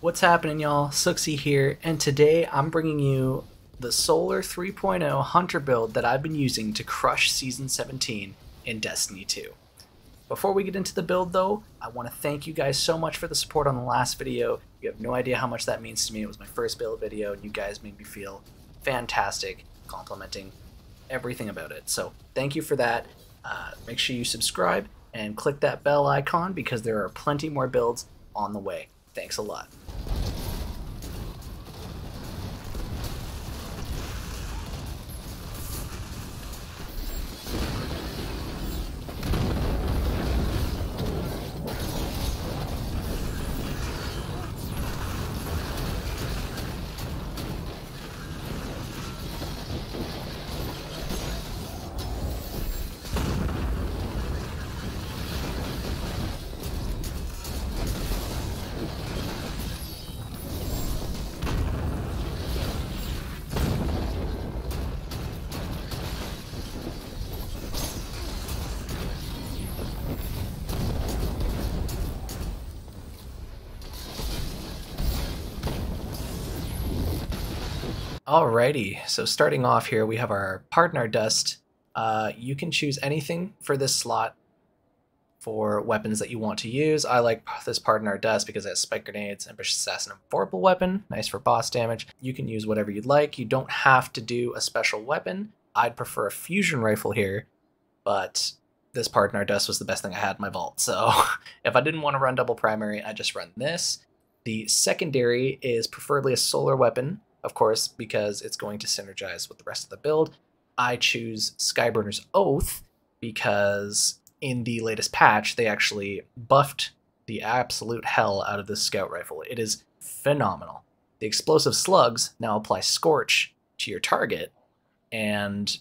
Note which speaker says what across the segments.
Speaker 1: What's happening, y'all? Suxy here, and today I'm bringing you the Solar 3.0 Hunter build that I've been using to crush Season 17 in Destiny 2. Before we get into the build, though, I want to thank you guys so much for the support on the last video. You have no idea how much that means to me. It was my first build video, and you guys made me feel fantastic, complimenting everything about it. So thank you for that. Make sure you subscribe and click that bell icon because there are plenty more builds on the way. Thanks a lot. Alrighty, so starting off here, we have our Partner Dust. You can choose anything for this slot for weapons that you want to use. I like this Partner Dust because it has Spike Grenades, Ambitious Assassin, and Vorpal Weapon. Nice for boss damage. You can use whatever you'd like. You don't have to do a special weapon. I'd prefer a Fusion Rifle here, but this Partner Dust was the best thing I had in my vault. So if I didn't want to run double primary, I just run this. The secondary is preferably a solar weapon, of course, because it's going to synergize with the rest of the build. I choose Skyburner's Oath because in the latest patch, they actually buffed the absolute hell out of this scout rifle. It is phenomenal. The explosive slugs now apply Scorch to your target, and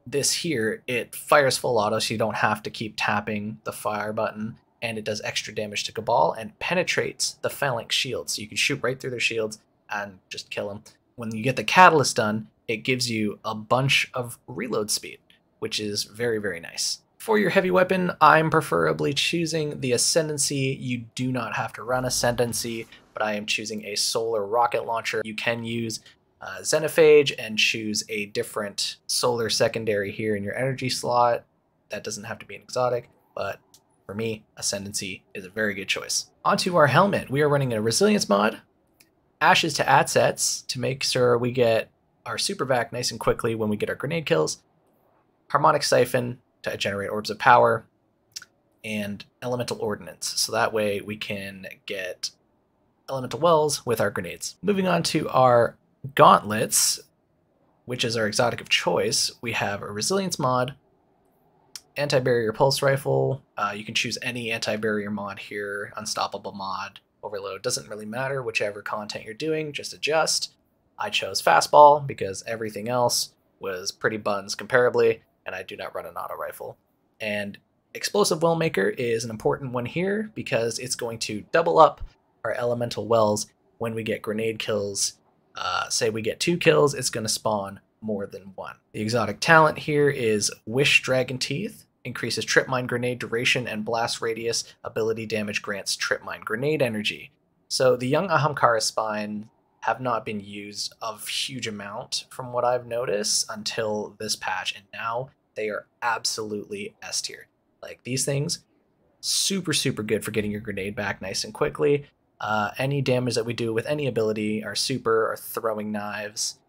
Speaker 1: this here, it fires full auto, so you don't have to keep tapping the fire button, and it does extra damage to Cabal and penetrates the phalanx shields, so you can shoot right through their shields and just kill them. When you get the catalyst done, it gives you a bunch of reload speed, which is very, very nice. For your heavy weapon, I'm preferably choosing the Ascendancy. You do not have to run Ascendancy, but I am choosing a solar rocket launcher. You can use Xenophage and choose a different solar secondary here in your energy slot. That doesn't have to be an exotic, but for me, Ascendancy is a very good choice. Onto our helmet. We are running a Resilience mod, Ashes to Assets to make sure we get our Super Vac nice and quickly when we get our grenade kills, Harmonic Siphon to generate Orbs of Power, and Elemental Ordnance, so that way we can get Elemental Wells with our grenades. Moving on to our Gauntlets, which is our exotic of choice, we have a Resilience mod, Anti-Barrier Pulse Rifle. You can choose any anti-barrier mod here, Unstoppable mod, Overload, doesn't really matter, whichever content you're doing, just adjust. I chose Fastball because everything else was pretty buns comparably, and I do not run an auto rifle. And Explosive Wellmaker is an important one here because it's going to double up our elemental wells when we get grenade kills. Say we get 2 kills, it's going to spawn more than 1. The exotic talent here is Wish Dragon Teeth. Increases Trip Mine Grenade duration and blast radius. Ability damage grants Trip Mine Grenade energy. So the young Ahamkara spine have not been used of huge amount from what I've noticed until this patch, and now they are absolutely S tier. Like, these things, super, super good for getting your grenade back nice and quickly. Any damage that we do with any ability, our super, our throwing knives,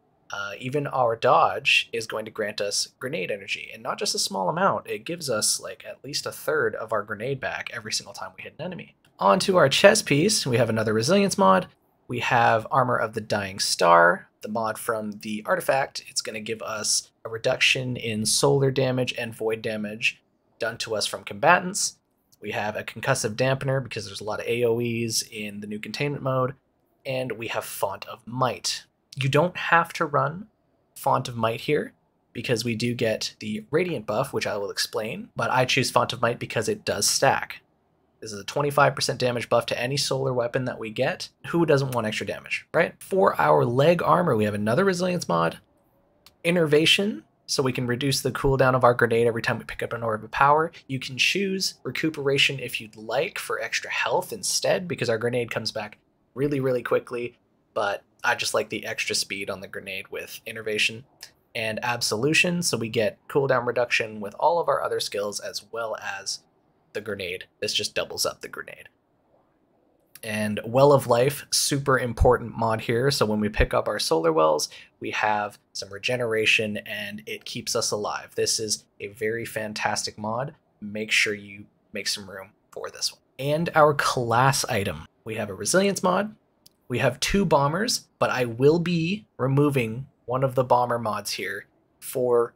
Speaker 1: even our dodge is going to grant us grenade energy, and not just a small amount. It gives us like at least a third of our grenade back every single time we hit an enemy. On to our chest piece, we have another Resilience mod. We have Armor of the Dying Star, the mod from the artifact. It's going to give us a reduction in solar damage and void damage done to us from combatants. We have a concussive dampener because there's a lot of AoEs in the new containment mode, and we have Font of Might. You don't have to run Font of Might here because we do get the Radiant buff, which I will explain, but I choose Font of Might because it does stack. This is a 25% damage buff to any solar weapon that we get. Who doesn't want extra damage, right? For our leg armor, we have another Resilience mod, Innervation, so we can reduce the cooldown of our grenade every time we pick up an orb of power. You can choose recuperation if you'd like for extra health instead, because our grenade comes back really, really quickly, but I just like the extra speed on the grenade with Innervation. And Absolution, so we get cooldown reduction with all of our other skills as well as the grenade. This just doubles up the grenade. And Well of Life, super important mod here. So when we pick up our solar wells, we have some regeneration and it keeps us alive. This is a very fantastic mod. Make sure you make some room for this one. And our class item. We have a resilience mod. We have 2 bombers, but I will be removing one of the bomber mods here for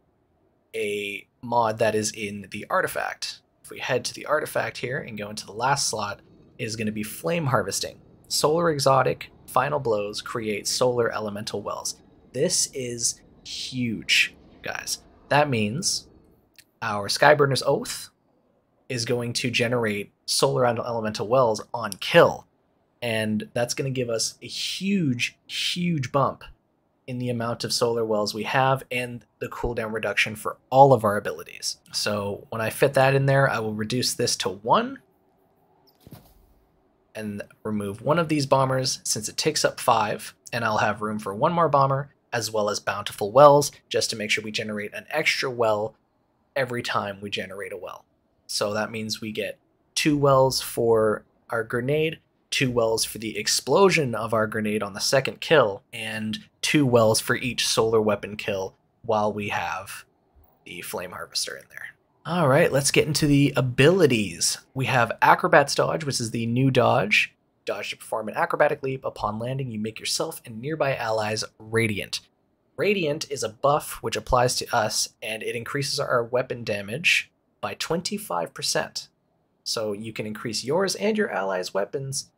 Speaker 1: a mod that is in the artifact. If we head to the artifact here and go into the last slot, is going to be Flame Harvesting. Solar Exotic, Final Blows, create solar elemental wells. This is huge, guys. That means our Skyburner's Oath is going to generate solar elemental wells on kill. And that's going to give us a huge, huge bump in the amount of solar wells we have and the cooldown reduction for all of our abilities. So when I fit that in there, I will reduce this to 1 and remove one of these bombers since it takes up 5, and I'll have room for 1 more bomber as well as bountiful wells just to make sure we generate an extra well every time we generate a well. So that means we get 2 wells for our grenade, 2 wells for the explosion of our grenade on the second kill, and 2 wells for each solar weapon kill while we have the Flame Harvester in there. All right, let's get into the abilities. We have Acrobat's Dodge, which is the new dodge. Dodge to perform an acrobatic leap. Upon landing, you make yourself and nearby allies radiant. Radiant is a buff which applies to us, and it increases our weapon damage by 25%. So you can increase yours and your allies' weapons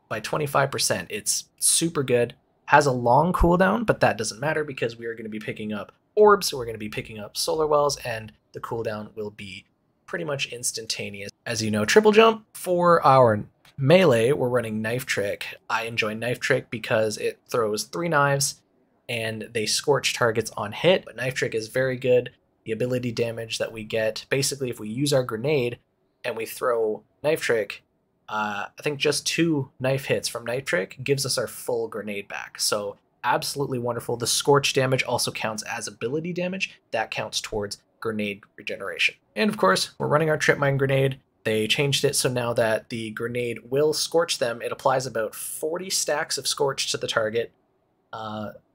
Speaker 1: by 25%. It's super good. Has a long cooldown, but that doesn't matter because we are going to be picking up orbs, so we're going to be picking up solar wells, and the cooldown will be pretty much instantaneous. As you know, triple jump. For our melee, we're running Knife Trick. I enjoy Knife Trick because it throws 3 knives and they scorch targets on hit, but Knife Trick is very good. The ability damage that we get, basically if we use our grenade and we throw Knife Trick, I think just 2 knife hits from Knife Trick gives us our full grenade back. So absolutely wonderful. The scorch damage also counts as ability damage. That counts towards grenade regeneration. And of course, we're running our Trip Mine grenade. They changed it so now that the grenade will scorch them. It applies about 40 stacks of scorch to the target.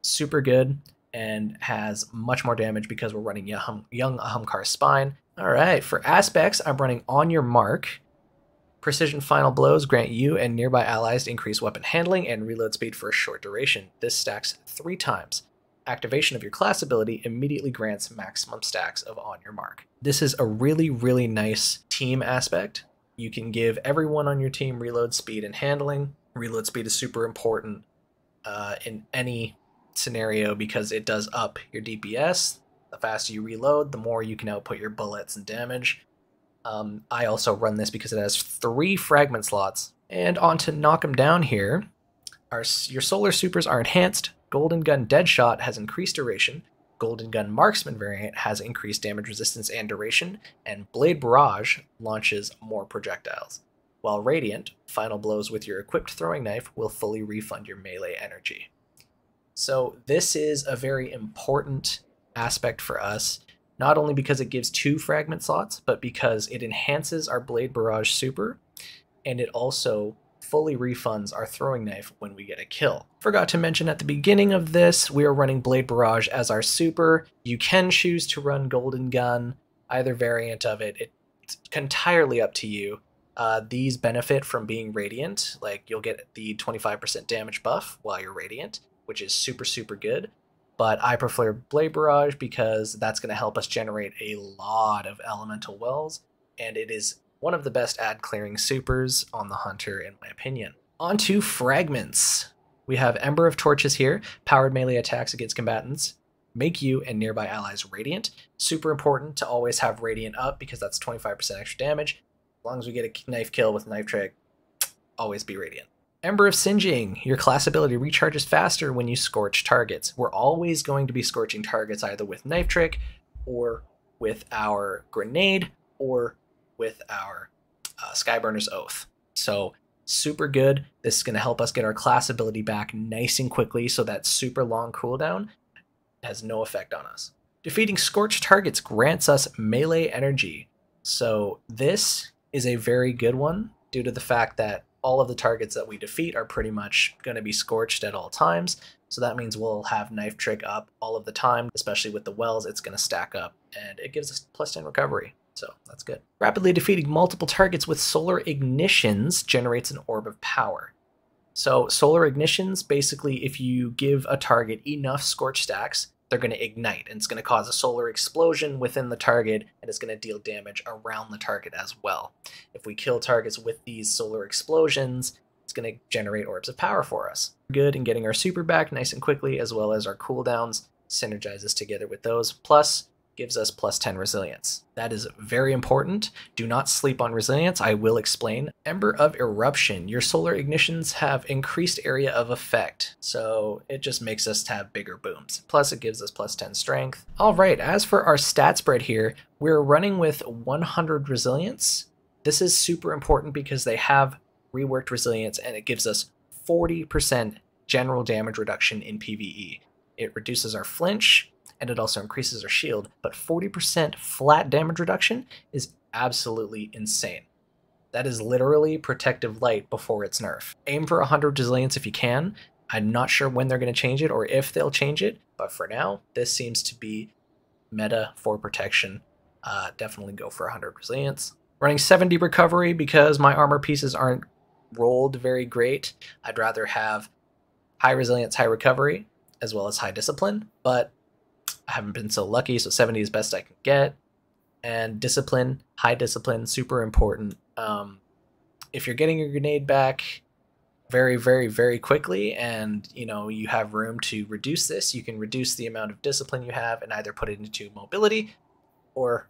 Speaker 1: Super good and has much more damage because we're running young Ahamkara Spine. All right, for aspects, I'm running On Your Mark. Precision Final Blows grant you and nearby allies increase weapon handling and reload speed for a short duration. This stacks 3 times. Activation of your class ability immediately grants maximum stacks of On Your Mark. This is a really, really nice team aspect. You can give everyone on your team reload speed and handling. Reload speed is super important in any scenario because it does up your DPS. The faster you reload, the more you can output your bullets and damage. I also run this because it has 3 fragment slots. And on to knock them down here. Your solar supers are enhanced. Golden Gun Deadshot has increased duration. Golden Gun Marksman variant has increased damage resistance and duration. And Blade Barrage launches more projectiles. While Radiant, Final Blows with your equipped throwing knife will fully refund your melee energy. So this is a very important aspect for us. Not only because it gives 2 fragment slots, but because it enhances our Blade Barrage super, and it also fully refunds our throwing knife when we get a kill. Forgot to mention at the beginning of this, we are running Blade Barrage as our super. You can choose to run Golden Gun, either variant of it. It's entirely up to you. These benefit from being Radiant, like you'll get the 25% damage buff while you're Radiant, which is super, super good. But I prefer Blade Barrage because that's going to help us generate a lot of elemental wells, and it is one of the best ad clearing supers on the Hunter, in my opinion. On to fragments. We have Ember of Torches here. Powered melee attacks against combatants make you and nearby allies radiant. Super important to always have radiant up because that's 25% extra damage. As long as we get a knife kill with Knife Trick, always be radiant. Ember of Singeing. Your class ability recharges faster when you scorch targets. We're always going to be scorching targets either with Knife Trick or with our grenade or with our Skyburner's Oath. So super good. This is going to help us get our class ability back nice and quickly, so that super long cooldown has no effect on us. Defeating scorched targets grants us melee energy. So this is a very good one due to the fact that all of the targets that we defeat are pretty much going to be scorched at all times. So that means we'll have Knife Trick up all of the time, especially with the wells. It's going to stack up, and it gives us plus 10 recovery. So that's good. Rapidly defeating multiple targets with solar ignitions generates an orb of power. So solar ignitions, basically, if you give a target enough scorch stacks, they're going to ignite, and it's going to cause a solar explosion within the target, and it's going to deal damage around the target as well. If we kill targets with these solar explosions, it's going to generate orbs of power for us. Good in getting our super back nice and quickly, as well as our cooldowns synergizes together with those, plus gives us plus 10 resilience. That is very important. Do not sleep on resilience. I will explain. Ember of Eruption. Your solar ignitions have increased area of effect, so it just makes us have bigger booms. Plus it gives us plus 10 strength. All right, as for our stat spread here, we're running with 100 resilience. This is super important because they have reworked resilience, and it gives us 40% general damage reduction in PvE. It reduces our flinch, and it also increases our shield, but 40% flat damage reduction is absolutely insane. That is literally protective light before its nerf. Aim for 100 resilience if you can. I'm not sure when they're going to change it or if they'll change it, but for now, this seems to be meta for protection. Definitely go for 100 resilience. Running 70 recovery because my armor pieces aren't rolled very great. I'd rather have high resilience, high recovery, as well as high discipline, but I haven't been so lucky, so 70 is best I can get. And discipline, high discipline, super important. If you're getting your grenade back very, very, very quickly, and you have room to reduce this, you can reduce the amount of discipline you have and either put it into mobility or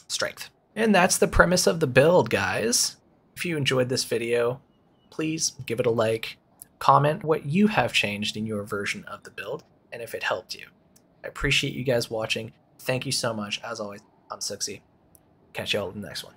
Speaker 1: strength. And that's the premise of the build, guys. If you enjoyed this video, please give it a like, comment what you have changed in your version of the build, and if it helped you. I appreciate you guys watching. Thank you so much. As always, I'm Suxy. Catch you all in the next one.